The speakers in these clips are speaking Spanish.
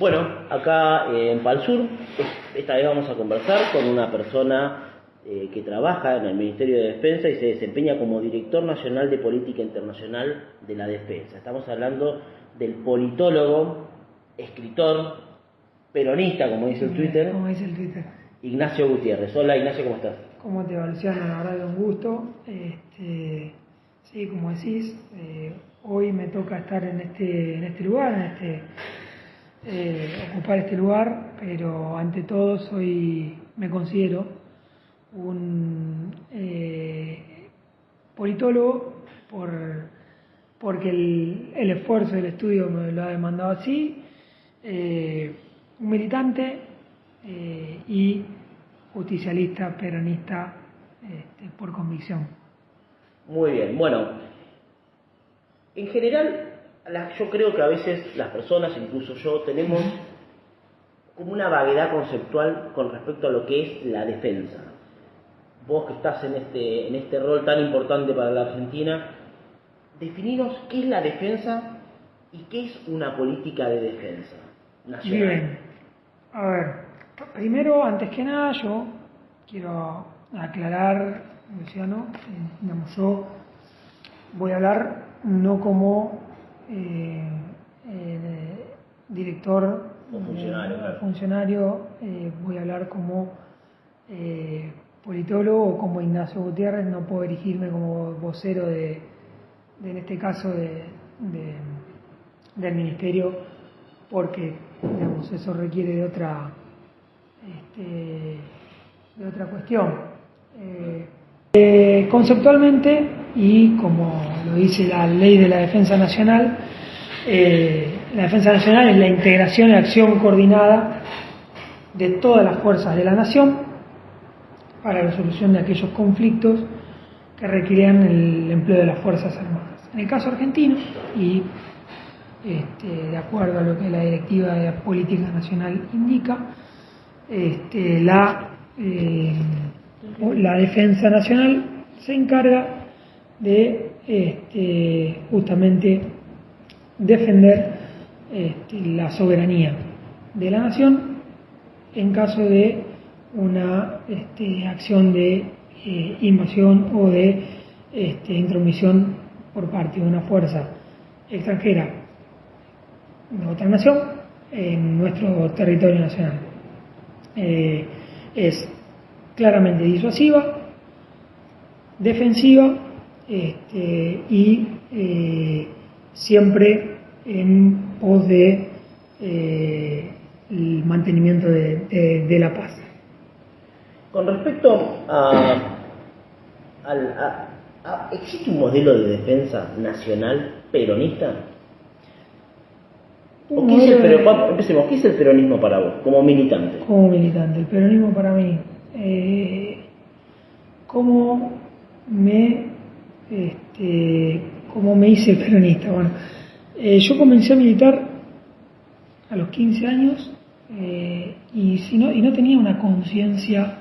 Bueno, acá en Palsur, esta vez vamos a conversar con una persona que trabaja en el Ministerio de Defensa y se desempeña como Director Nacional de Política Internacional de la Defensa. Estamos hablando del politólogo, escritor, peronista, como dice el Twitter, Ignacio Gutiérrez. Hola Ignacio, ¿cómo estás? ¿Cómo te va, Luciano? La verdad que un gusto. Sí, como decís, hoy me toca estar en este lugar, ocupar este lugar, pero ante todo me considero un politólogo porque el esfuerzo del estudio me lo ha demandado así, un militante y justicialista, peronista por convicción. Muy bien, bueno, en general yo creo que a veces las personas, incluso yo, tenemos como una vaguedad conceptual con respecto a lo que es la defensa. Vos que estás en este rol tan importante para la Argentina, defininos qué es la defensa y qué es una política de defensa nacional. Bien, a ver, primero, antes que nada, yo quiero aclarar, Luciano, yo voy a hablar no como director o funcionario, claro. funcionario, voy a hablar como politólogo o como Ignacio Gutiérrez. No puedo erigirme como vocero en este caso del ministerio, porque digamos, eso requiere de otra cuestión. Conceptualmente, y como lo dice la ley de la defensa nacional, la defensa nacional es la integración y acción coordinada de todas las fuerzas de la nación para la resolución de aquellos conflictos que requieran el empleo de las Fuerzas Armadas. En el caso argentino, y de acuerdo a lo que la Directiva de Política Nacional indica, la defensa nacional se encarga de justamente defender la soberanía de la nación en caso de una acción de invasión o de intromisión por parte de una fuerza extranjera de otra nación en nuestro territorio nacional. Es claramente disuasiva, defensiva y siempre en pos de el mantenimiento de la paz. Con respecto ¿existe un modelo de defensa nacional peronista? Empecemos, ¿qué es el peronismo para vos, como militante? Como militante, el peronismo para mí, ¿cómo me hice peronista? Bueno, yo comencé a militar a los 15 años y no tenía una conciencia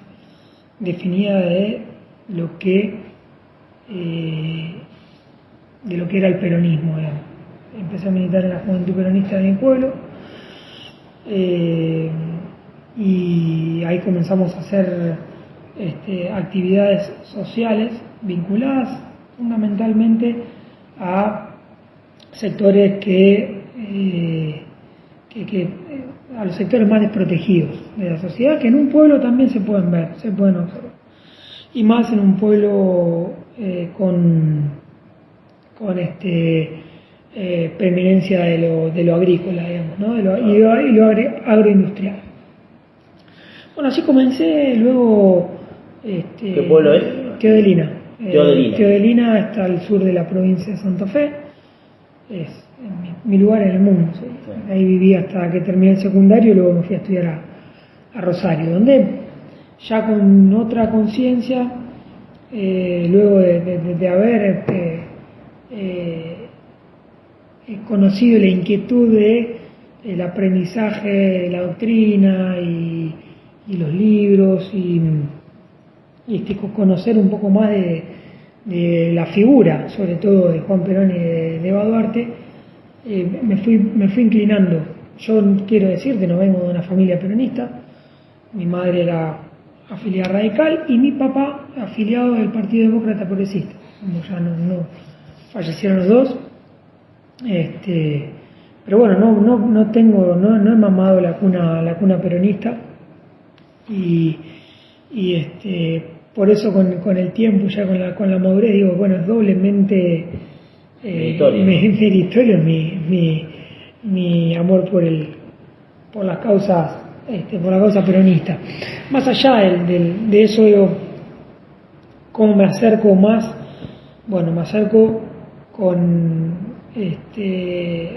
definida de lo que era el peronismo. Empecé a militar en la Juventud Peronista de mi pueblo y ahí comenzamos a hacer actividades sociales vinculadas fundamentalmente a sectores a los sectores más desprotegidos de la sociedad, que en un pueblo también se pueden ver, se pueden observar, y más en un pueblo con preeminencia de lo agrícola, digamos, ¿no? y lo agroindustrial. Bueno, así comencé. Luego ¿Qué pueblo es? Teodelina. Teodelina. Teodelina está al sur de la provincia de Santa Fe. Es mi lugar en el mundo. ¿Sí? Sí. Ahí viví hasta que terminé el secundario y luego me fui a estudiar a Rosario, donde ya con otra conciencia, luego de haber conocido la inquietud del aprendizaje de la doctrina y los libros y conocer un poco más de la figura, sobre todo de Juan Perón y de Eva Duarte, me fui inclinando yo quiero decirte, no vengo de una familia peronista, mi madre era afiliada radical y mi papá afiliado del Partido Demócrata Progresista, como ya no fallecieron los dos. Pero bueno, no he mamado la cuna peronista y por eso con el tiempo, ya con la madurez, digo, bueno, es doblemente meritorio mi amor por las causas, por la causa peronista. Más allá de eso, digo, ¿cómo me acerco más? Bueno, me acerco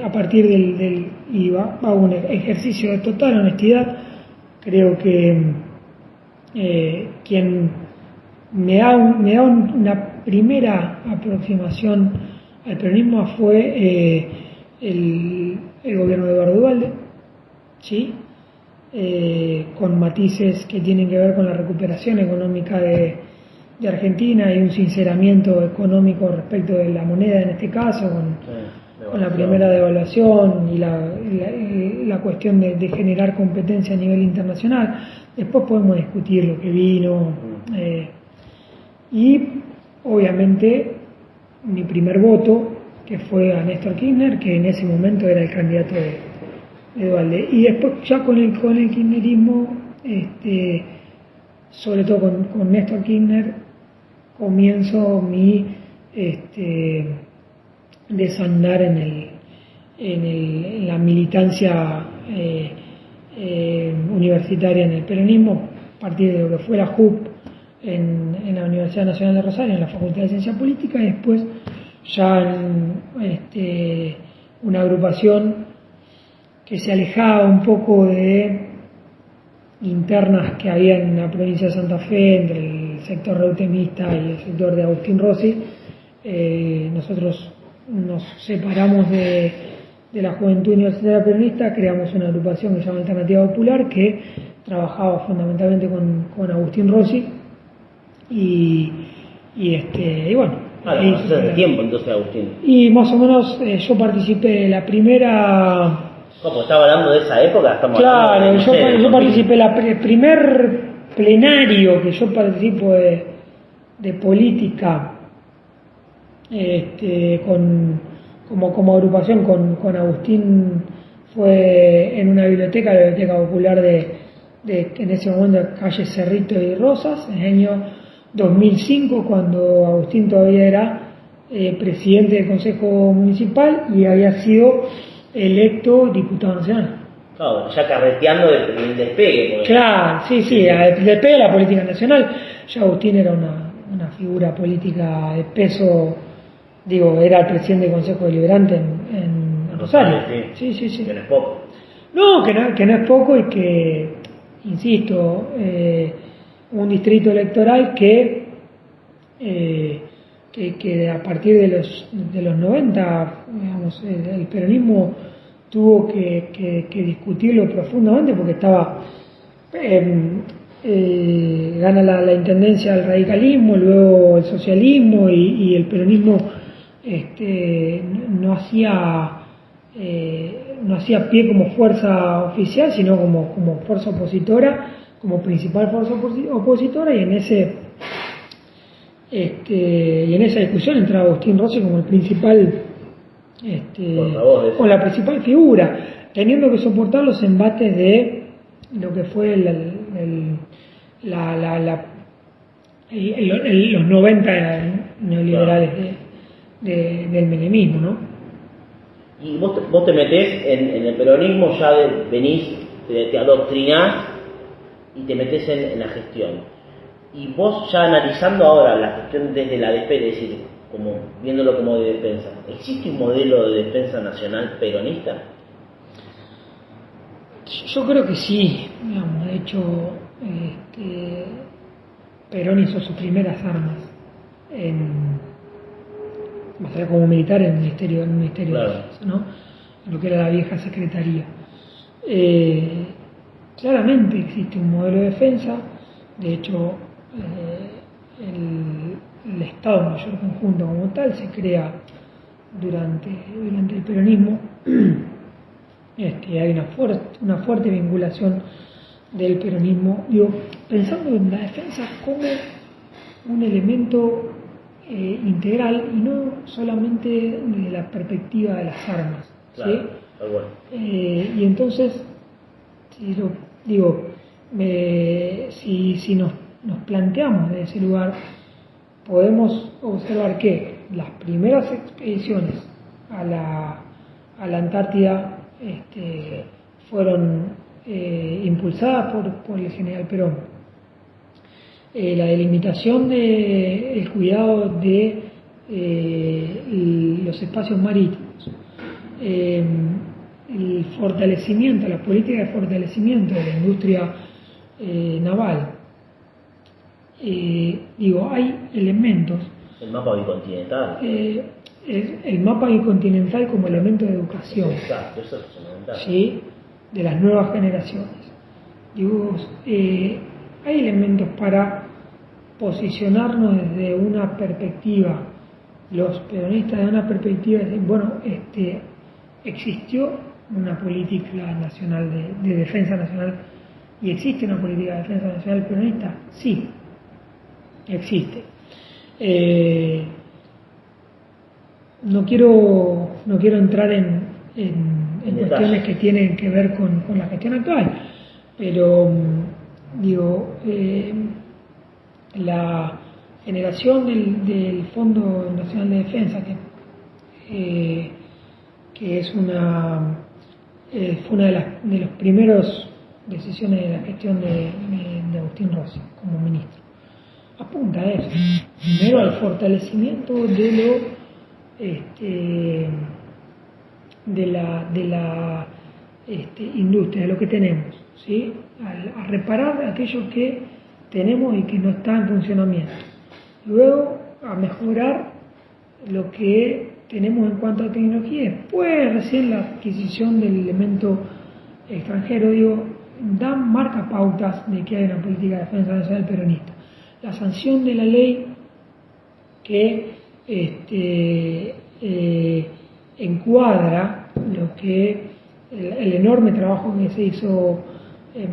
a partir y hago un ejercicio de total honestidad. Creo que quien me da una primera aproximación al peronismo fue el gobierno de Eduardo Duhalde, ¿sí? Con matices que tienen que ver con la recuperación económica de Argentina y un sinceramiento económico respecto de la moneda en este caso, con la primera devaluación y la cuestión de generar competencia a nivel internacional. Después podemos discutir lo que vino y obviamente mi primer voto, que fue a Néstor Kirchner, que en ese momento era el candidato de Duhalde. Y después ya con el kirchnerismo, sobre todo con Néstor Kirchner, comienzo mi desandar en la militancia universitaria en el peronismo, a partir de lo que fue la JUP en la Universidad Nacional de Rosario, en la Facultad de Ciencia Política, y después ya en una agrupación que se alejaba un poco de internas que había en la provincia de Santa Fe entre el sector reutemista y el sector de Agustín Rossi. Nosotros nos separamos de la Juventud Universitaria Peronista, creamos una agrupación que se llama Alternativa Popular, que trabajaba fundamentalmente con Agustín Rossi y bueno. Hace tiempo entonces, Agustín. Y más o menos yo participé la primera. ¿Cómo estaba hablando de esa época? Claro, yo participé el primer plenario que yo participo de política como agrupación con Agustín, fue en una biblioteca, la Biblioteca Popular de en ese momento calle Cerrito y Rosas, en el año 2005, cuando Agustín todavía era presidente del Consejo Municipal y había sido electo diputado nacional. Claro, ya carreteando el despegue. Claro, sí, el despegue de la política nacional. Ya Agustín era una figura política de peso, digo, era el presidente del Consejo Deliberante en Rosario. Sí. Que no es poco. No, que no es poco y que, insisto, un distrito electoral que a partir de los 90, digamos, el peronismo tuvo que discutirlo profundamente porque estaba gana la intendencia del radicalismo, luego el socialismo y el peronismo no hacía pie como fuerza oficial, sino como fuerza opositora, como principal fuerza opositora, y en esa discusión entraba Agustín Rossi como el principal, con la principal figura, teniendo que soportar los embates de lo que fue los 90 neoliberales del menemismo, ¿no? Y vos te metés en el peronismo, ya venís, te adoctrinás y te metés en la gestión. Y vos ya analizando ahora la gestión desde la DP, es decir, como viéndolo como de defensa, ¿existe un modelo de defensa nacional peronista? Yo creo que sí, digamos, de hecho, Perón hizo sus primeras armas más allá como militar en el Ministerio claro. De Defensa, ¿no? En lo que era la vieja secretaría. Claramente existe un modelo de defensa, de hecho el Estado Mayor Conjunto como tal se crea durante el peronismo hay una fuerte vinculación del peronismo, pensando en la defensa como un elemento integral y no solamente de la perspectiva de las armas. Claro, ¿sí? bueno. Y entonces, si nos planteamos de ese lugar, podemos observar que las primeras expediciones a la Antártida fueron impulsadas por el general Perón. La delimitación del cuidado de los espacios marítimos, el fortalecimiento, la política de fortalecimiento de la industria naval. Hay elementos. El mapa bicontinental. El mapa bicontinental como elemento de educación. Exacto, eso es fundamental. ¿Sí? De las nuevas generaciones. Hay elementos para posicionarnos desde una perspectiva, los peronistas de una perspectiva de decir, existió una política nacional de defensa nacional y existe una política de defensa nacional peronista, sí, existe. No quiero entrar en cuestiones que tienen que ver con la gestión actual, pero la generación del Fondo Nacional de Defensa, que fue una de las primeras decisiones de la gestión de Agustín Rossi como ministro, apunta a eso, primero al fortalecimiento de la industria, de lo que tenemos, ¿sí? A reparar aquello que tenemos y que no está en funcionamiento. Luego a mejorar lo que tenemos en cuanto a tecnología. Después recién la adquisición del elemento extranjero, marca pautas de que hay una política de defensa nacional peronista. La sanción de la ley que encuadra lo que el enorme trabajo que se hizo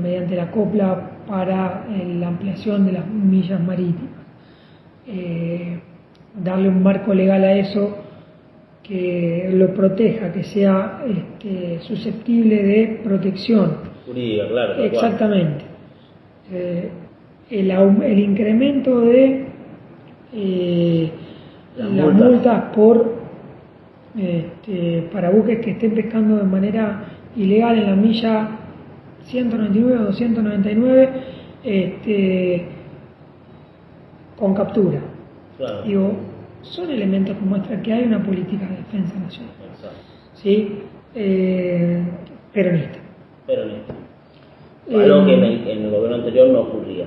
mediante la copla para la ampliación de las millas marítimas, darle un marco legal a eso que lo proteja, que sea susceptible de protección jurídica, claro. Exactamente. El incremento de las multas para buques que estén pescando de manera ilegal en la milla 199 o 299 con captura. Claro. Son elementos que muestran que hay una política de defensa nacional. Exacto. ¿Sí? Peronista. Algo que en el gobierno anterior no ocurría.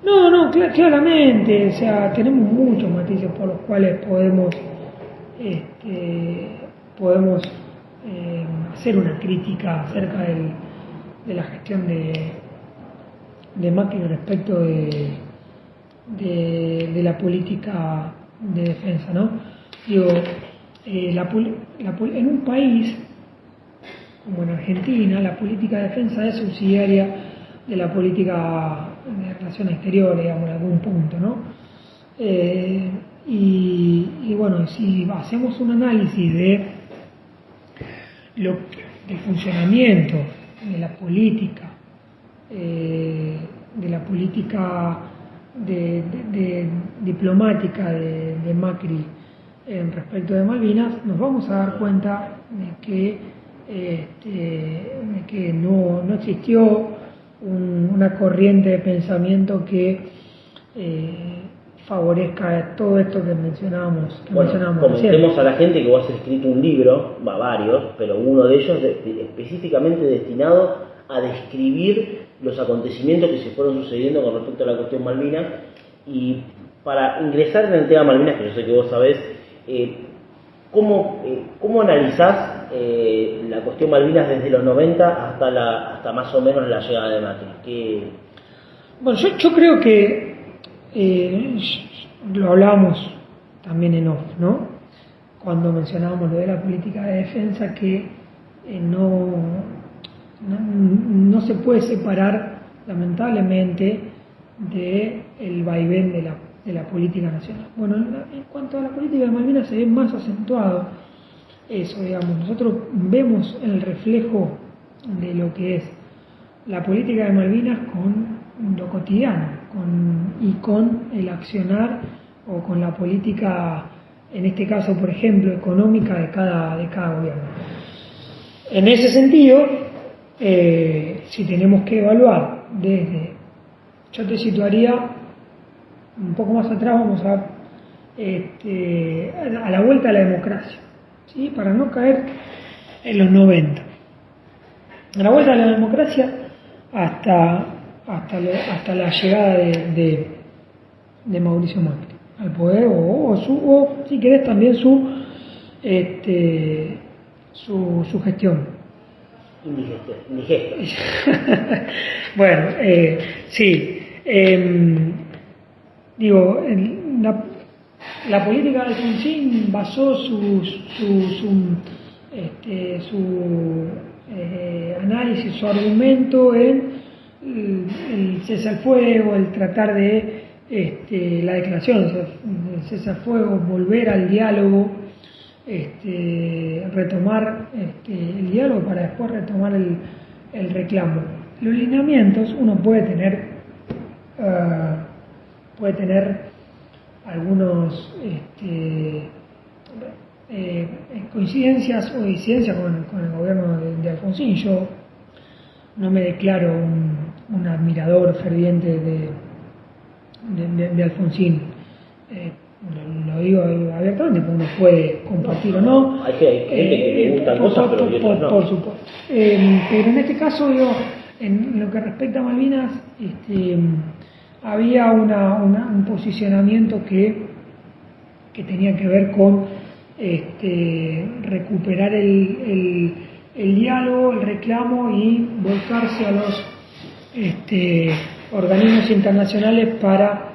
No, claramente, tenemos muchos matices por los cuales podemos hacer una crítica acerca de la gestión de Macri respecto de la política de defensa, ¿no? En un país como en Argentina, la política de defensa es subsidiaria de la política de relaciones exteriores, digamos, en algún punto, ¿no? Si hacemos un análisis del funcionamiento de la política, diplomática de Macri respecto de Malvinas, nos vamos a dar cuenta de que no existió una corriente de pensamiento que favorezca todo esto que mencionábamos. Comentemos a la gente que vos has escrito un libro, varios, pero uno de ellos específicamente destinado a describir los acontecimientos que se fueron sucediendo con respecto a la cuestión Malvinas. Y para ingresar en el tema Malvinas, que yo sé que vos sabés, ¿cómo analizás la cuestión Malvinas desde los 90 hasta más o menos la llegada de Macri? Bueno, yo creo que lo hablábamos también en off, ¿no? Cuando mencionábamos lo de la política de defensa, que no no se puede separar, lamentablemente, del vaivén de la política nacional. Bueno, en cuanto a la política de Malvinas se ve más acentuado eso, digamos. Nosotros vemos el reflejo de lo que es la política de Malvinas con lo cotidiano y con el accionar o con la política, en este caso, por ejemplo, económica de cada gobierno. En ese sentido, si tenemos que evaluar yo te situaría un poco más atrás, vamos a la vuelta a la democracia, ¿sí? Para no caer en los 90. A la vuelta a la democracia hasta la llegada de Mauricio Macri al poder, o si querés también su gestión. Indigesto. Bueno, sí. La política de Alfonsín basó su análisis, su argumento en el cese al fuego, el tratar de la declaración, el cese al fuego, volver al diálogo, retomar el diálogo para después retomar el reclamo. Los lineamientos uno puede tener algunos coincidencias o disidencias con el gobierno de Alfonsín. Yo no me declaro un admirador ferviente de Alfonsín. Lo digo abiertamente, porque uno puede compartir o no. Hay gente que le gustan cosas, pero no. Por supuesto. Pero en este caso, en lo que respecta a Malvinas, había un posicionamiento que tenía que ver con recuperar el diálogo, el reclamo y volcarse a los organismos internacionales para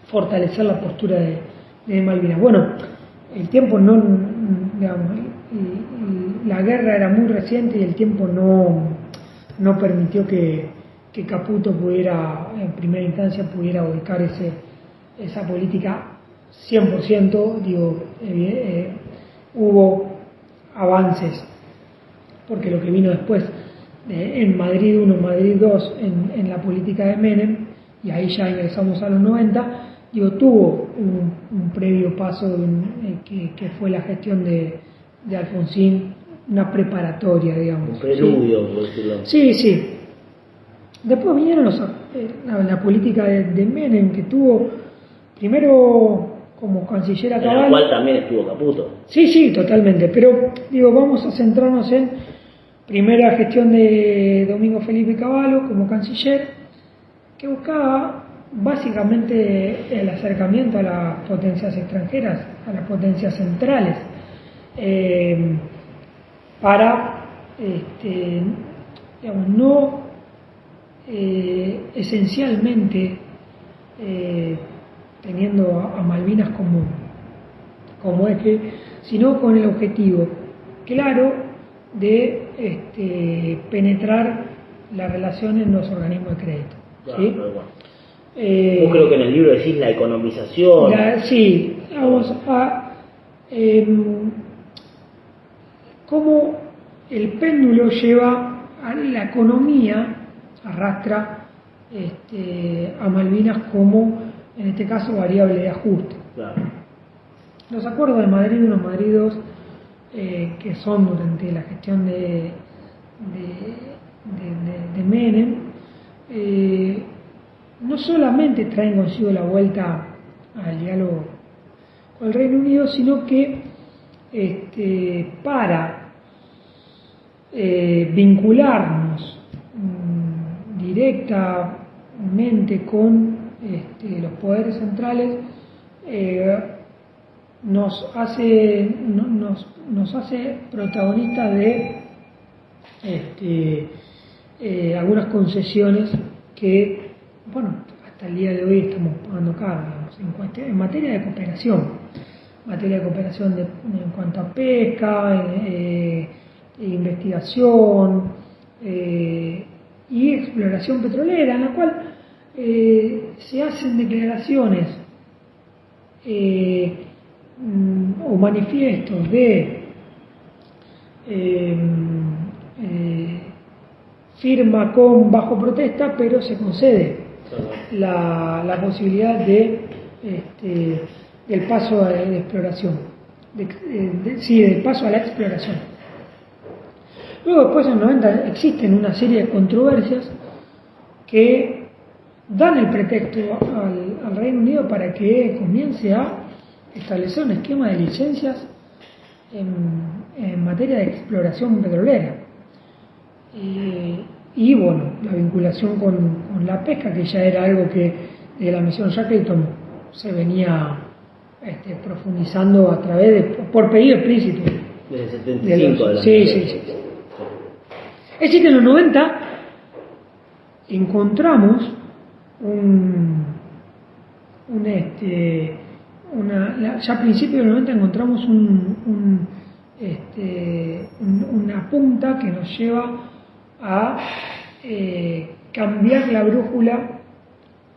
fortalecer la postura de Malvinas. Bueno, el tiempo la guerra era muy reciente y el tiempo no permitió que Caputo pudiera, en primera instancia, volcar esa política 100%. Hubo avances, porque lo que vino después en Madrid 1, Madrid 2, en la política de Menem, y ahí ya ingresamos a los 90, tuvo un previo paso que fue la gestión de Alfonsín, una preparatoria, digamos. Un preludio, por decirlo. Sí. Después vinieron la política de Menem, que tuvo primero como canciller a Caballo. En la cual también estuvo Caputo. Sí, totalmente. Pero vamos a centrarnos en primera gestión de Domingo Felipe Cavallo como canciller, que buscaba básicamente el acercamiento a las potencias extranjeras, a las potencias centrales, para no esencialmente teniendo a Malvinas como eje, sino con el objetivo claro de penetrar la relación en los organismos de crédito. ¿Sí? Vos creo que en el libro decís la economización. Sí, vamos a cómo el péndulo lleva a la economía, arrastra a Malvinas como, en este caso, variable de ajuste. Claro. Los acuerdos de Madrid 1, Madrid 2, que son durante la gestión de Menem, no solamente traen consigo la vuelta al diálogo con el Reino Unido, sino que para vincularnos directamente con los poderes centrales, nos hace protagonistas de algunas concesiones que, hasta el día de hoy estamos pagando caro, en materia de cooperación, en cuanto a pesca, investigación, y exploración petrolera, en la cual se hacen declaraciones o manifiestos de firma con bajo protesta, pero se concede la posibilidad de del paso de exploración, del paso a la exploración. Luego, después, en los 90 existen una serie de controversias que dan el pretexto al Reino Unido para que comience a establecer un esquema de licencias en materia de exploración petrolera. Y bueno, la vinculación con la pesca, que ya era algo que de la misión Shackleton se venía profundizando a través de, por pedido explícito. Desde el 75 de sí. Es decir, que en los 90 encontramos ya a principios de los 90 encontramos una punta que nos lleva a cambiar la brújula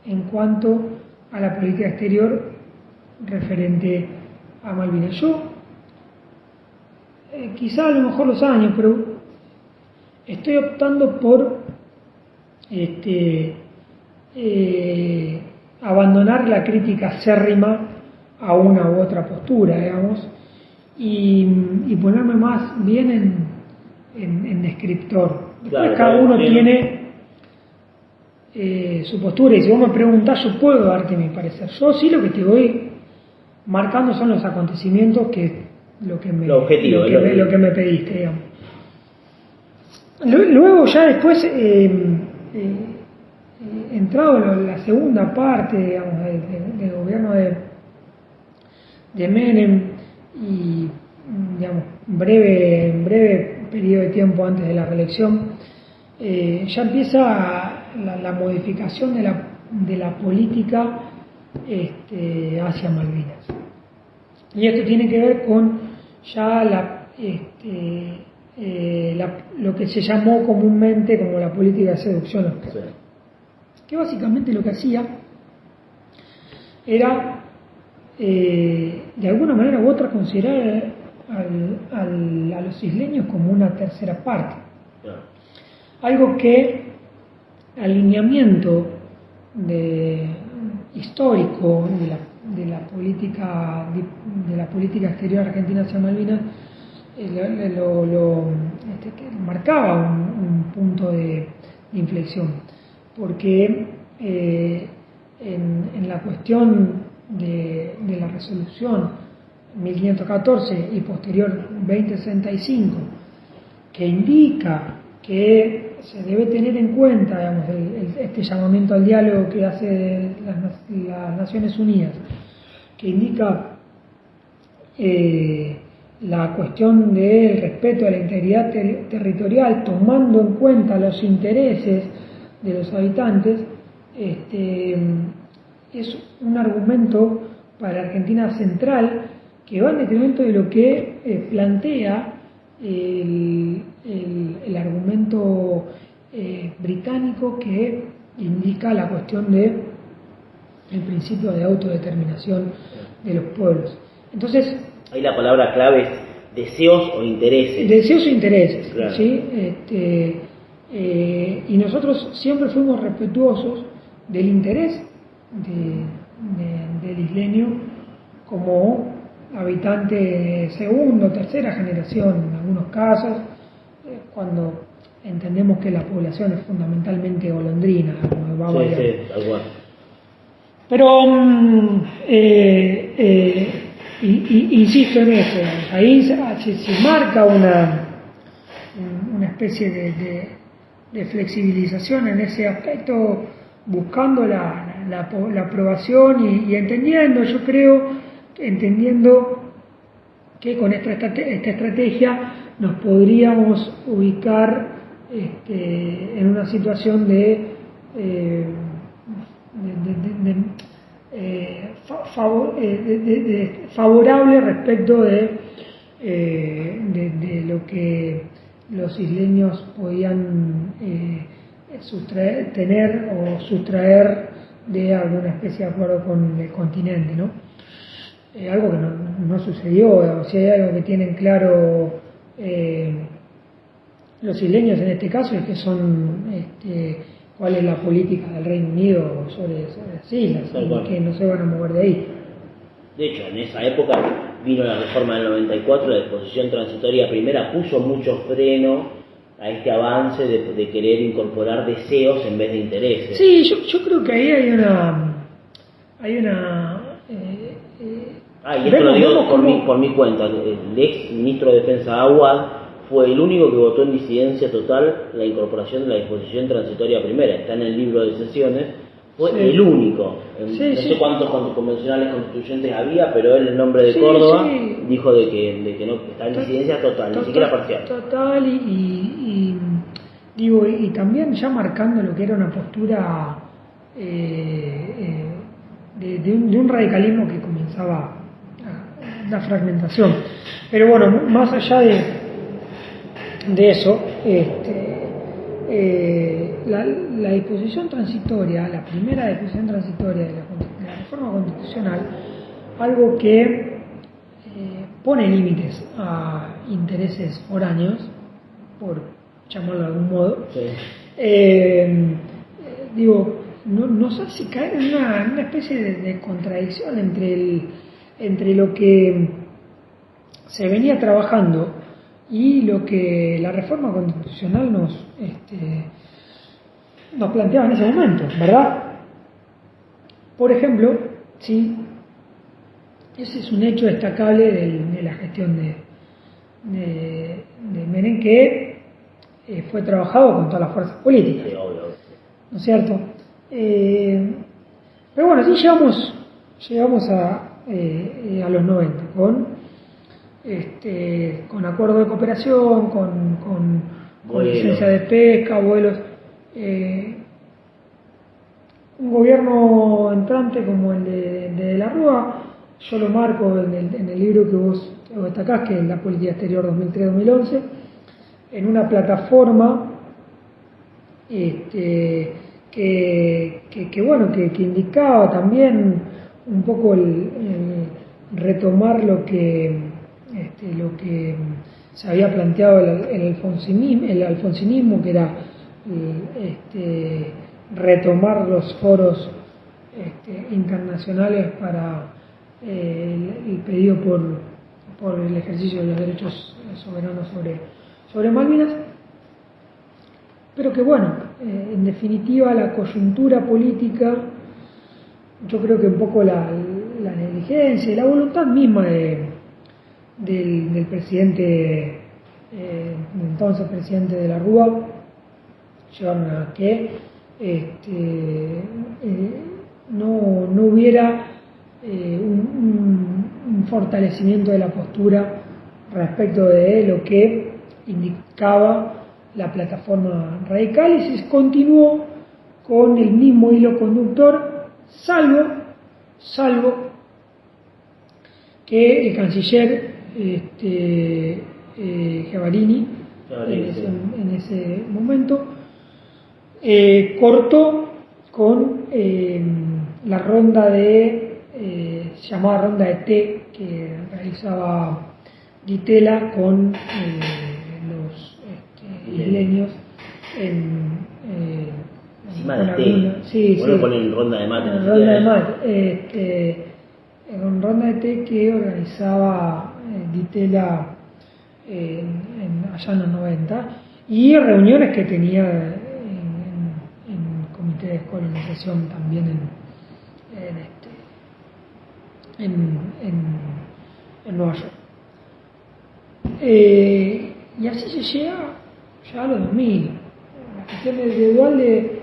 en cuanto a la política exterior referente a Malvinas. Yo, quizá a lo mejor los años, pero estoy optando por abandonar la crítica acérrima a una u otra postura, digamos, y ponerme más bien en descriptor. Después cada uno tiene su postura, y si vos me preguntás, yo puedo darte mi parecer. Yo sí lo que te voy marcando son los acontecimientos lo que me pediste, digamos. Luego ya después, entrado la segunda parte, digamos, del gobierno de Menem, y digamos, breve periodo de tiempo antes de la reelección, ya empieza la modificación de la política hacia Malvinas. Y esto tiene que ver con ya lo que se llamó comúnmente como la política de seducción, que básicamente lo que hacía era de alguna manera u otra considerar a los isleños como una tercera parte. Algo que alineamiento histórico de la política exterior argentina hacia Malvinas marcaba un punto de inflexión, porque en la cuestión de la resolución 1514 y posterior 2065, que indica que se debe tener en cuenta, digamos, este llamamiento al diálogo que hace las Naciones Unidas, que indica la cuestión del respeto a la integridad territorial, tomando en cuenta los intereses de los habitantes, es un argumento para la Argentina central que va en detrimento de lo que plantea el argumento británico, que indica la cuestión del principio de autodeterminación de los pueblos. Entonces, ahí la palabra clave es deseos o intereses. Deseos o intereses, claro. ¿sí? Y nosotros siempre fuimos respetuosos del interés del isleño como habitante de segunda o tercera generación en algunos casos, cuando entendemos que la población es fundamentalmente golondrina, como va variando. Sí, tal cual. Pero insisto en eso, ahí se marca una especie de flexibilización en ese aspecto, buscando la aprobación y entendiendo, yo creo, que con esta estrategia nos podríamos ubicar en una situación favorable respecto de lo que los isleños podían tener o sustraer de alguna especie de acuerdo con el continente, ¿no? Algo que no sucedió. O sea, hay algo que tienen claro los isleños en este caso, es que son cuál es la política del Reino Unido sobre las islas, y que no se van a mover de ahí. De hecho, en esa época vino la reforma del 94, la disposición transitoria primera puso mucho freno a este avance de querer incorporar deseos en vez de intereses. Sí, yo creo que ahí hay una y esto lo digo por mi cuenta. El ex ministro de Defensa Aguad fue el único que votó en disidencia total la incorporación de la disposición transitoria primera. Está en el libro de sesiones. Fue el único. No sé cuántos convencionales constituyentes había, pero él, en nombre de Córdoba, dijo de que no, que está en disidencia total, ni siquiera parcial. Total, y también ya marcando lo que era una postura de un radicalismo que comenzaba la fragmentación. Pero bueno, más allá de eso, la disposición transitoria, la primera disposición transitoria de la reforma constitucional, algo que pone límites a intereses foráneos, por llamarlo de algún modo, nos hace caer en una especie de contradicción entre lo que se venía trabajando y lo que la reforma constitucional nos planteaba en ese momento, ¿verdad? Por ejemplo, sí, ese es un hecho destacable de la gestión de Menem, que fue trabajado con todas las fuerzas políticas, ¿no es cierto? Pero bueno, sí llegamos a los 90 con acuerdo de cooperación, con licencia de pesca, vuelos. Un gobierno entrante como el de la Rúa, yo lo marco en el libro que vos destacás, que es la política exterior 2003-2011, en una plataforma que indicaba también un poco el retomar lo que se había planteado el alfonsinismo, que era retomar los foros internacionales para el pedido por el ejercicio de los derechos soberanos sobre Malvinas. Pero que bueno, en definitiva la coyuntura política, yo creo que un poco la negligencia y la voluntad misma del presidente, entonces presidente de la Rúa, llevaron a que no hubiera un fortalecimiento de la postura respecto de lo que indicaba la plataforma radical, y se continuó con el mismo hilo conductor, salvo que el canciller Giavarini en ese momento cortó con la ronda llamada ronda de té que realizaba Ditela con los isleños ponen ronda de mate. Ronda de té que organizaba Ditela allá en los 90, y reuniones que tenía en comité de descolonización también en Nueva York. Y así se llega ya a los 2000. La cuestión de Duhalde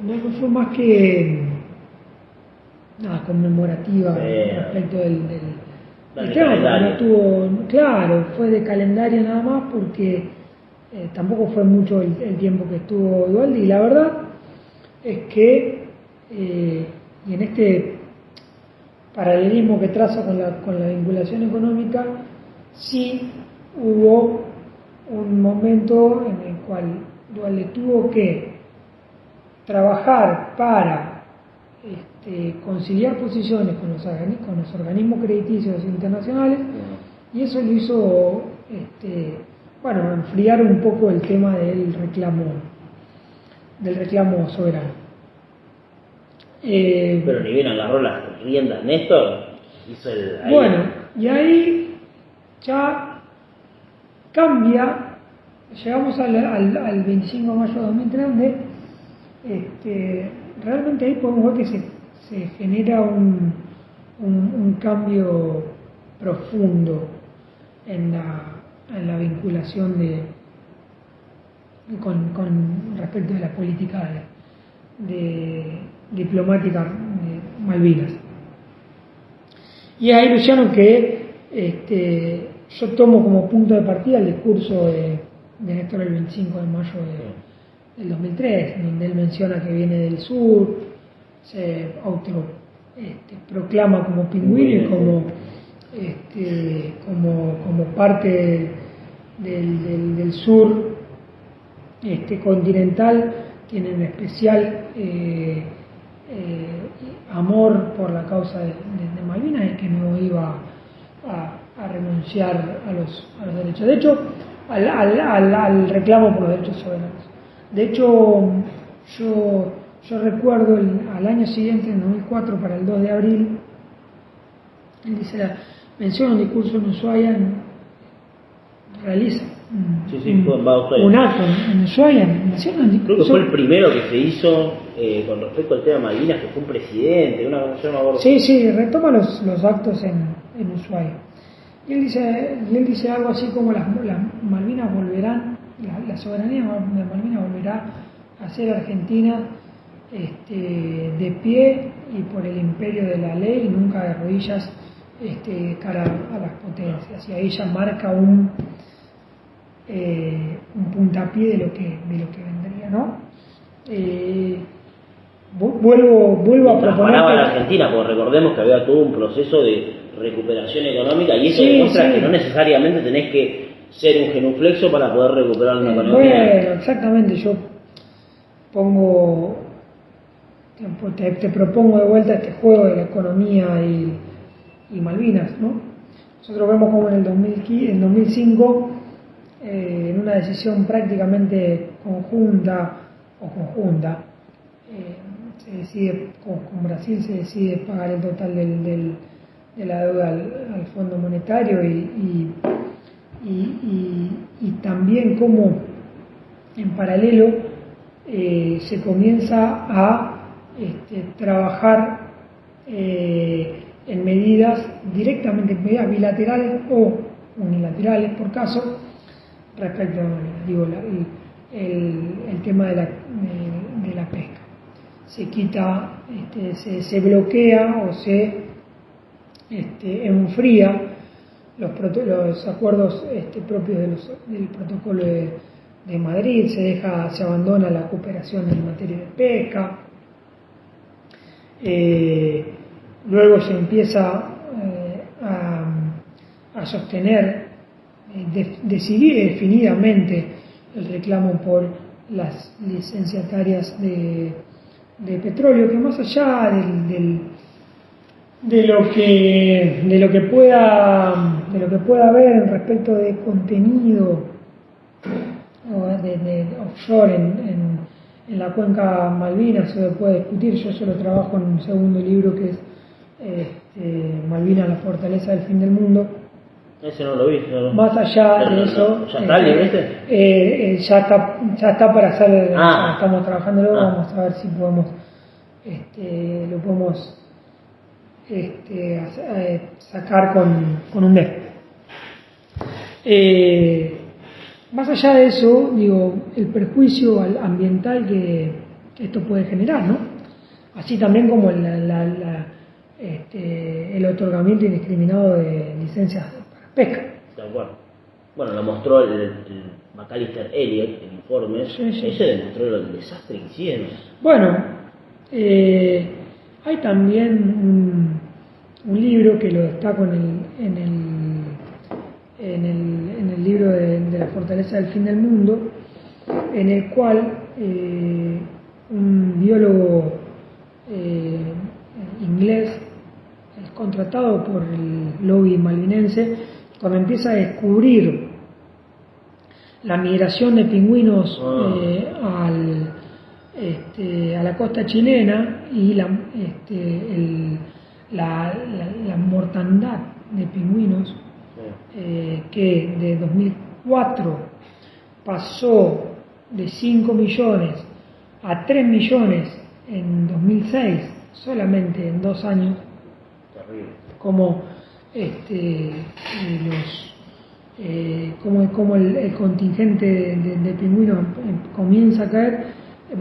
no fue más que nada conmemorativa respecto del tema, no tuvo, claro, fue de calendario nada más, porque tampoco fue mucho el tiempo que estuvo Duhalde, y la verdad es que y en este paralelismo que trazo con la vinculación económica, sí hubo un momento en el cual Duhalde tuvo que trabajar para conciliar posiciones con los organismos crediticios internacionales, y eso lo hizo enfriar un poco el tema del reclamo soberano. Pero ni bien agarró las riendas Néstor, hizo ahí. Bueno, y ahí ya cambia, llegamos al 25 de mayo de 2003, donde realmente ahí podemos ver que se genera un cambio profundo en la vinculación con respecto de la política diplomática de Malvinas. Y ahí, Luciano, que yo tomo como punto de partida el discurso de Néstor el 25 de mayo del 2003, donde él menciona que viene del sur, se proclama como pingüino y como parte del sur continental, tiene un especial amor por la causa de Malvinas, y que no iba a renunciar a los derechos. De hecho, al reclamo por los derechos soberanos. De hecho, yo recuerdo al año siguiente, en 2004, para el 2 de abril, él menciona un discurso en Ushuaia, realiza un acto en Ushuaia, menciona un discurso. Creo que fue el primero que se hizo con respecto al tema de Malvinas, que fue un presidente, una cosa, no me acuerdo. Sí, retoma los actos en Ushuaia. Y él dice algo así como las Malvinas volverán, la soberanía de Malvinas volverá a ser argentina de pie y por el imperio de la ley, y nunca de rodillas cara a las potencias. Y ahí ya marca un puntapié de lo que vendría, ¿no? Vuelvo a proponer a la Argentina, porque recordemos que había todo un proceso de recuperación económica, y eso demuestra que no necesariamente tenés que ser un genuflexo para poder recuperar una economía. Bueno, exactamente. Yo te propongo de vuelta este juego de la economía y Malvinas, ¿no? Nosotros vemos como en el 2005, en una decisión prácticamente conjunta, se decide, con Brasil se decide pagar el total de la deuda al Fondo Monetario, y también como en paralelo se comienza a trabajar en medidas directamente, medidas bilaterales o unilaterales por caso, respecto el tema de la pesca. Se quita, se bloquea o se enfría los acuerdos propios del protocolo de Madrid, se abandona la cooperación en materia de pesca, luego se empieza a sostener, decidir definidamente el reclamo por las licenciatarias de petróleo, que más allá de lo que pueda haber en respecto de contenido o de offshore en la cuenca Malvinas, se puede discutir. Yo solo trabajo en un segundo libro que es Malvinas, la fortaleza del fin del mundo. Ese no lo vi. No. Más allá de eso, ¿ya está el libro este? Ya está para hacer, estamos trabajándolo, vamos a ver si podemos lo podemos sacar con un DEP. Más allá de eso, el perjuicio ambiental que esto puede generar, ¿no? Así también como el otorgamiento indiscriminado de licencias para pesca. De acuerdo. Bueno, lo mostró el Macalister Elliott, el informe. Ese demostró el desastre que hicieron. Bueno, hay también un libro que lo destaco en en el libro de la fortaleza del fin del mundo, en el cual un biólogo inglés es contratado por el lobby malvinense cuando empieza a descubrir la migración de pingüinos a la costa chilena y la mortandad de pingüinos, que de 2004 pasó de 5 millones a 3 millones en 2006, solamente en 2 años. Terrible. Como como el contingente de pingüinos comienza a caer. El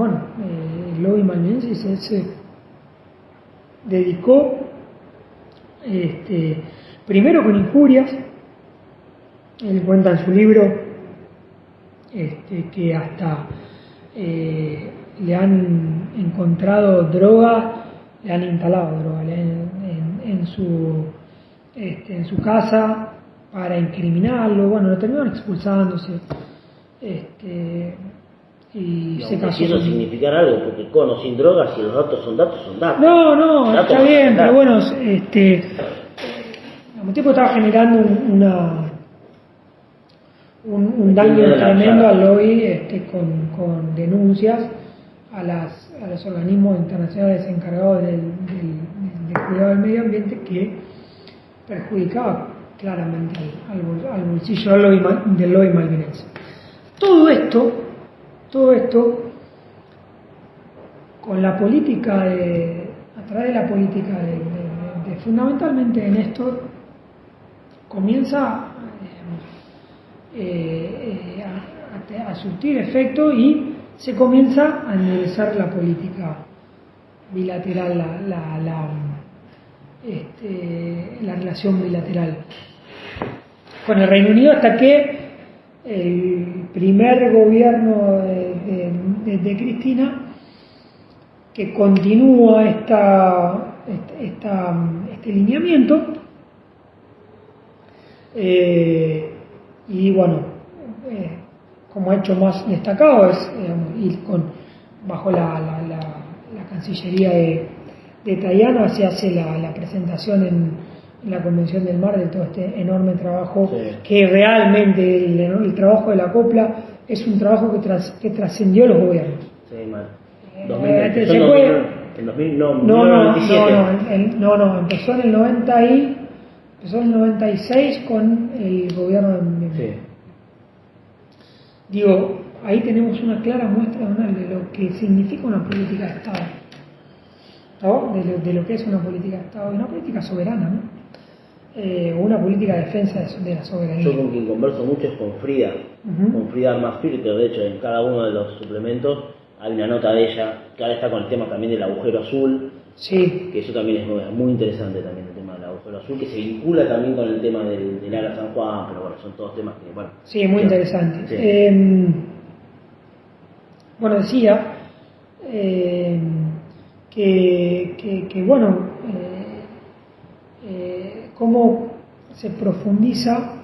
lobby malvinense se dedicó primero con injurias. Él cuenta en su libro que hasta le han encontrado droga, le han instalado droga en su casa para incriminarlo. Lo terminaron expulsándose. Y se casó. Quiso significar algo, porque con o sin drogas, si los datos son datos, son datos. No, datos está bien, pero bueno, al tiempo estaba generando un daño tremendo al lobby con denuncias a los organismos internacionales encargados del cuidado del medio ambiente, que perjudicaba claramente al bolsillo del lobby malvinense. Todo esto con la política a través de la política de fundamentalmente de Néstor, comienza a surtir efecto y se comienza a endurecer la política bilateral, la relación bilateral con el Reino Unido, hasta que el primer gobierno de Cristina, que continúa este lineamiento, y como hecho más destacado es ir bajo la Cancillería de Tajano, se hace la presentación en la Convención del Mar de todo este enorme trabajo, que realmente el trabajo de la copla es un trabajo que trascendió los gobiernos. Sí, mal. Empezó en el 96 con el gobierno de Digo, ahí tenemos una clara muestra de lo que significa una política de Estado, ¿no? De lo que es una política de Estado, y una política soberana, ¿no? Una política de defensa de la soberanía. Yo con quien converso mucho es con Frida, con Frida Armas-Pirter. De hecho, en cada uno de los suplementos hay una nota de ella, que ahora está con el tema también del agujero azul. Sí. Que eso también es muy interesante también, el tema del agujero azul, que se vincula también con el tema del Ara San Juan, pero bueno, son todos temas que, bueno. Sí, muy interesante. Sí. Decía cómo se profundiza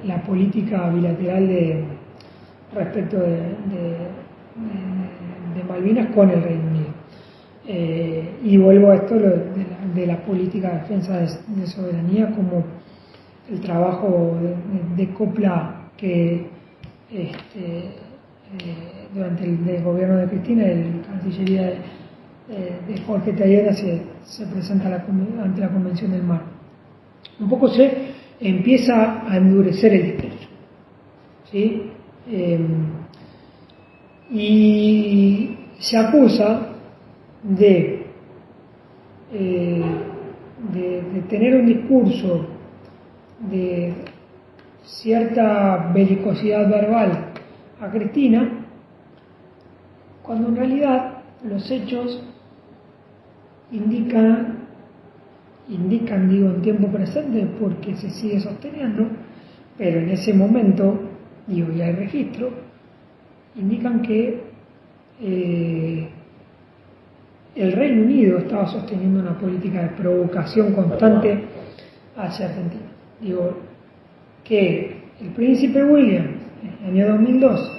la política bilateral respecto de Malvinas con el Reino Unido. Y vuelvo a esto de la política de defensa de soberanía, como el trabajo de copla que durante el gobierno de Cristina, la Cancillería de Jorge Tayana se presenta ante la Convención del Mar. Un poco se empieza a endurecer el discurso, ¿sí? Y se acusa de tener un discurso de cierta belicosidad verbal a Cristina, cuando en realidad los hechos indican en tiempo presente, porque se sigue sosteniendo, pero en ese momento, ya hay registro, indican que el Reino Unido estaba sosteniendo una política de provocación constante hacia Argentina. digo, que el príncipe William, en el año 2002,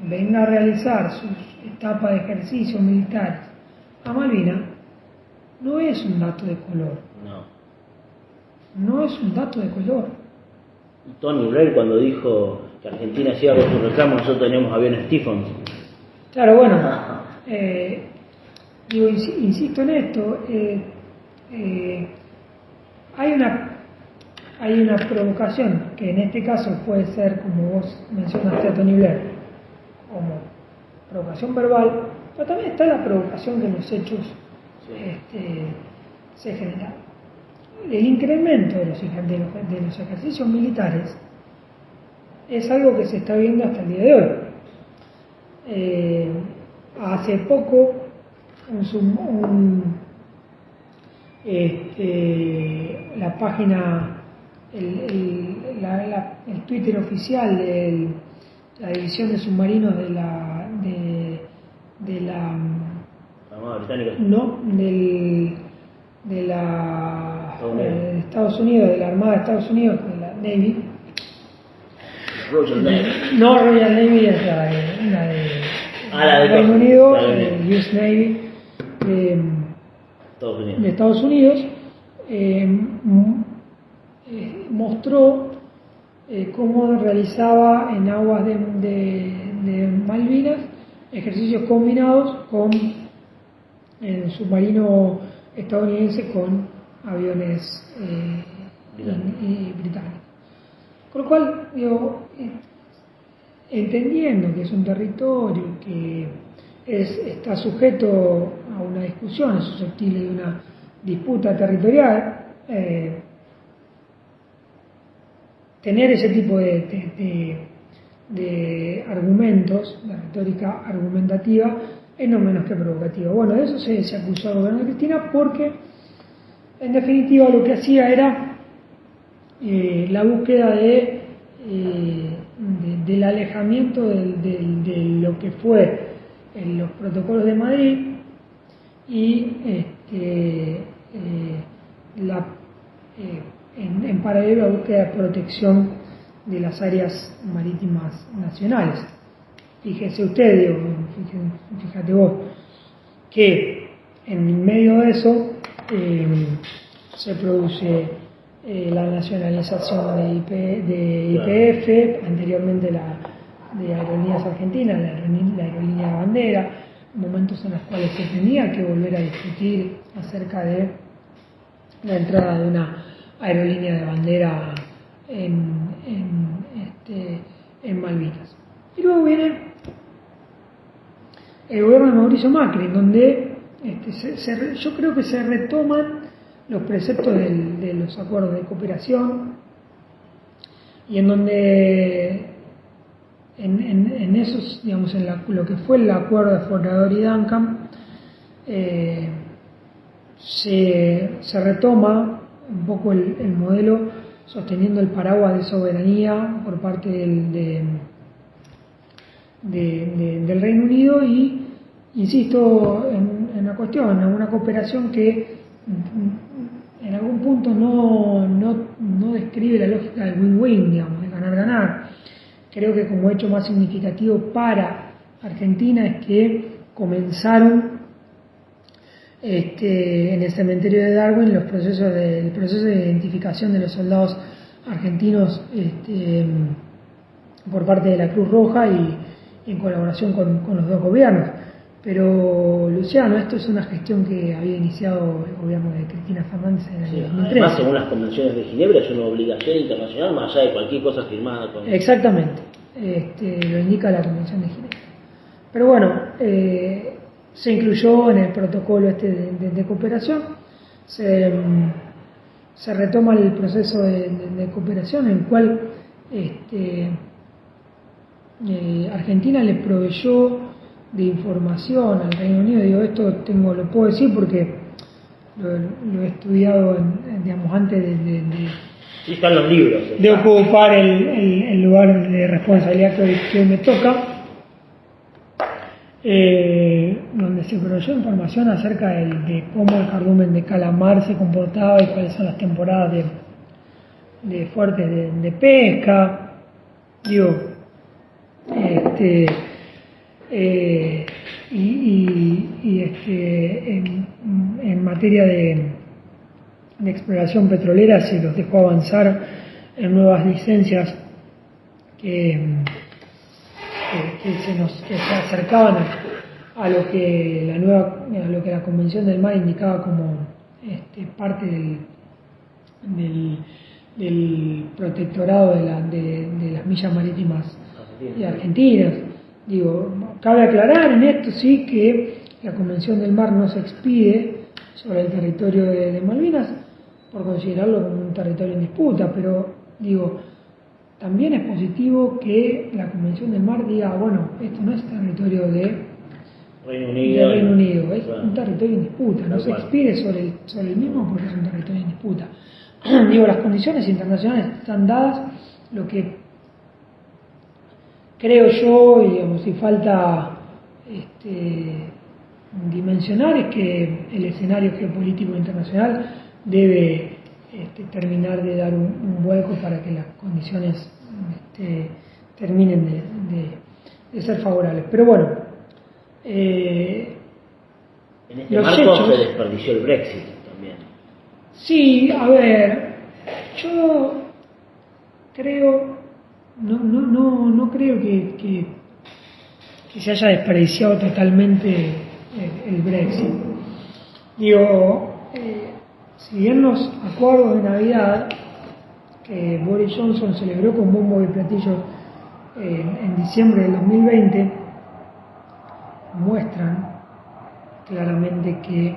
venga a realizar sus etapas de ejercicios militares a Malvinas, no es un dato de color. No es un dato de color. Tony Blair, cuando dijo que Argentina hacía con su reclamo, nosotros teníamos aviones Typhoon. Claro, bueno, digo, insisto en esto, hay una provocación que en este caso puede ser, como vos mencionaste a Tony Blair, como provocación verbal, pero también está la provocación que en los hechos se genera. El incremento de los ejercicios militares es algo que se está viendo hasta el día de hoy. Hace poco la página, el Twitter oficial de la división de submarinos de la británica. No, de Estados Unidos, de la Armada de Estados Unidos, de la Navy. Royal Navy. No, Royal Navy es la de Reino Unido, US Navy de Estados Unidos, mostró cómo realizaba en aguas de Malvinas ejercicios combinados con el submarino estadounidense con aviones británicos. Con lo cual, digo, entendiendo que es un territorio que está sujeto a una discusión, es susceptible de una disputa territorial, tener ese tipo de argumentos, de retórica argumentativa, es no menos que provocativa. Bueno, de eso se acusó al gobierno de Cristina porque, en definitiva, lo que hacía era la búsqueda del alejamiento de lo que fue en los protocolos de Madrid y en paralelo a la búsqueda de protección de las áreas marítimas nacionales. Fíjese usted, digo, fíjate vos, que en medio de eso se produce la nacionalización de YPF, anteriormente de Aerolíneas Argentinas, la aerolínea de bandera, momentos en los cuales se tenía que volver a discutir acerca de la entrada de una aerolínea de bandera en Malvinas. Y luego viene el gobierno de Mauricio Macri, en donde yo creo que se retoman los preceptos de los acuerdos de cooperación y en donde en esos, digamos, en lo que fue el acuerdo de Fort Lauderdale y Duncan, se retoma un poco el modelo sosteniendo el paraguas de soberanía por parte del Reino Unido y, insisto, en la cuestión, en una cooperación que en algún punto no describe la lógica del win-win, digamos, de ganar-ganar. Creo que como hecho más significativo para Argentina es que comenzaron en el cementerio de Darwin el proceso de identificación de los soldados argentinos por parte de la Cruz Roja y en colaboración con los dos gobiernos. Pero, Luciano, esto es una gestión que había iniciado el gobierno de Cristina Fernández en el 2013. Además, según las convenciones de Ginebra, es una obligación internacional más allá de cualquier cosa firmada con... Exactamente, lo indica la Convención de Ginebra. Pero bueno, se incluyó en el protocolo de cooperación, se retoma el proceso de cooperación en el cual Argentina le proveyó de información al Reino Unido. Digo, esto lo puedo decir porque lo he estudiado digamos, antes Sí, están los libros. de ocupar el lugar de responsabilidad que me toca, donde se proveyó información acerca de cómo el cardumen de calamar se comportaba y cuáles son las temporadas de fuertes de pesca, digo, en materia de exploración petrolera se los dejó avanzar en nuevas licencias que se acercaban a lo que la Convención del Mar indicaba como parte del protectorado de las millas marítimas de argentinas. Digo, cabe aclarar en esto sí que la Convención del Mar no se expide sobre el territorio de Malvinas por considerarlo como un territorio en disputa, pero digo, también es positivo que la Convención del Mar diga, bueno, esto no es territorio de Reino Unido, es un territorio en disputa, no se expide sobre el mismo porque es un territorio en disputa. Digo, las condiciones internacionales están dadas, lo que creo yo, digamos, si falta dimensionar es que el escenario geopolítico internacional debe terminar de dar un vuelco para que las condiciones terminen de ser favorables. Pero bueno, en este marco se desperdició el Brexit también. Sí, a ver, yo creo, no creo que se haya desperdiciado totalmente el Brexit. Digo, si bien los acuerdos de Navidad que Boris Johnson celebró con bombo y platillo en diciembre del 2020 muestran claramente que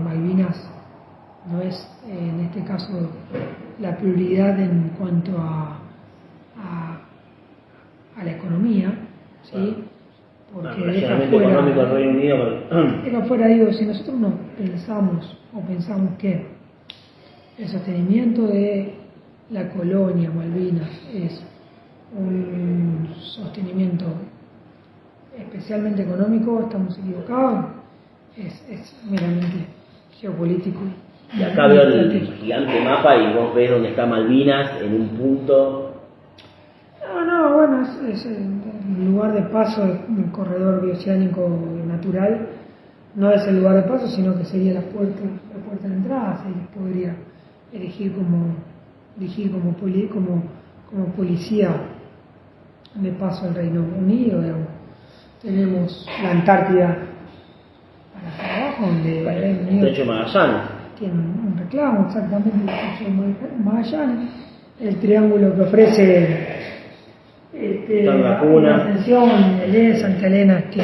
Malvinas no es en este caso la prioridad en cuanto a la economía, ¿sí? Porque deja fuera, digo, si nosotros no pensamos que el sostenimiento de la colonia Malvinas es un sostenimiento especialmente económico, estamos equivocados, es meramente geopolítico. Y acá veo el gigante mapa y vos ves dónde está Malvinas en un punto. Bueno, es el lugar de paso del corredor bioceánico natural. No es el lugar de paso, sino que sería la puerta de entrada. Se podría elegir como policía de paso al Reino Unido, digamos. Tenemos la Antártida para abajo, donde el Reino Unido tiene un reclamo, exactamente, el estrecho de Magallanes, el triángulo que ofrece la Ascensión, Santa Elena, que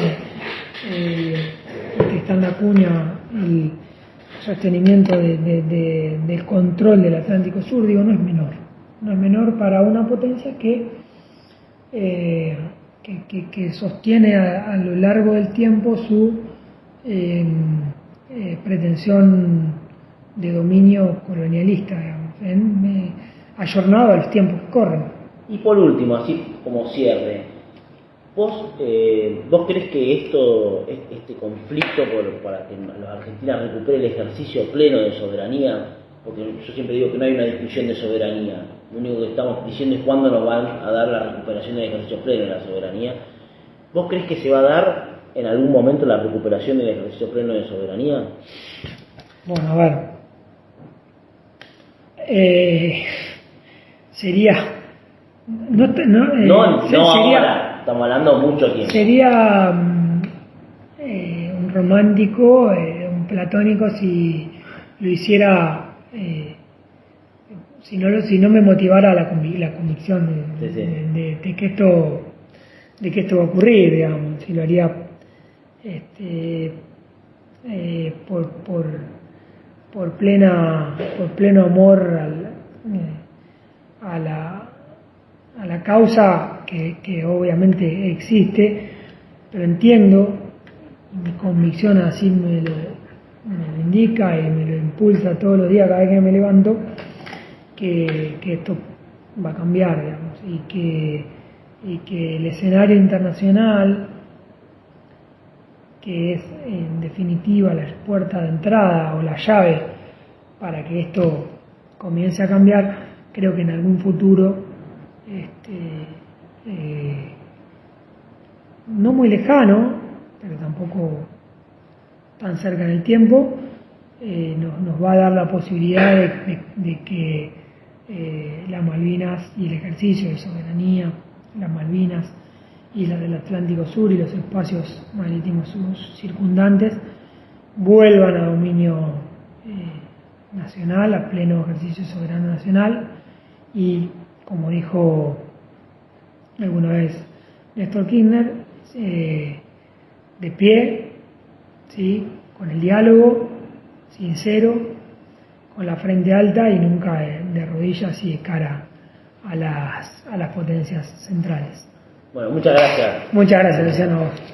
está en la cuña, el sostenimiento del control del Atlántico Sur, digo, no es menor para una potencia que sostiene a lo largo del tiempo su pretensión de dominio colonialista, digamos, ayornado a los tiempos que corren. Y por último, así como cierre, ¿vos crees que este conflicto para que los argentinos recuperen el ejercicio pleno de soberanía, porque yo siempre digo que no hay una discusión de soberanía, lo único que estamos diciendo es cuándo nos van a dar la recuperación del ejercicio pleno de la soberanía, ¿vos crees que se va a dar en algún momento la recuperación del ejercicio pleno de soberanía? Bueno, a ver, sería... ahora, estamos hablando mucho tiempo. Sería un romántico, un platónico si lo hiciera, si no me motivara la convicción de que esto va a ocurrir, digamos, si lo haría por pleno amor a la causa que obviamente existe, pero entiendo, mi convicción así me lo indica y me lo impulsa todos los días cada vez que me levanto, que esto va a cambiar, digamos, y que el escenario internacional que es en definitiva la puerta de entrada o la llave para que esto comience a cambiar, creo que en algún futuro no muy lejano, pero tampoco tan cerca en el tiempo, nos va a dar la posibilidad de que las Malvinas y el ejercicio de soberanía, las Malvinas y la del Atlántico Sur y los espacios marítimos circundantes vuelvan a dominio nacional, a pleno ejercicio soberano nacional, y como dijo alguna vez Néstor Kirchner, de pie, ¿sí?, con el diálogo sincero, con la frente alta y nunca de rodillas y de cara a las potencias centrales. Bueno, muchas gracias. Muchas gracias, Luciano.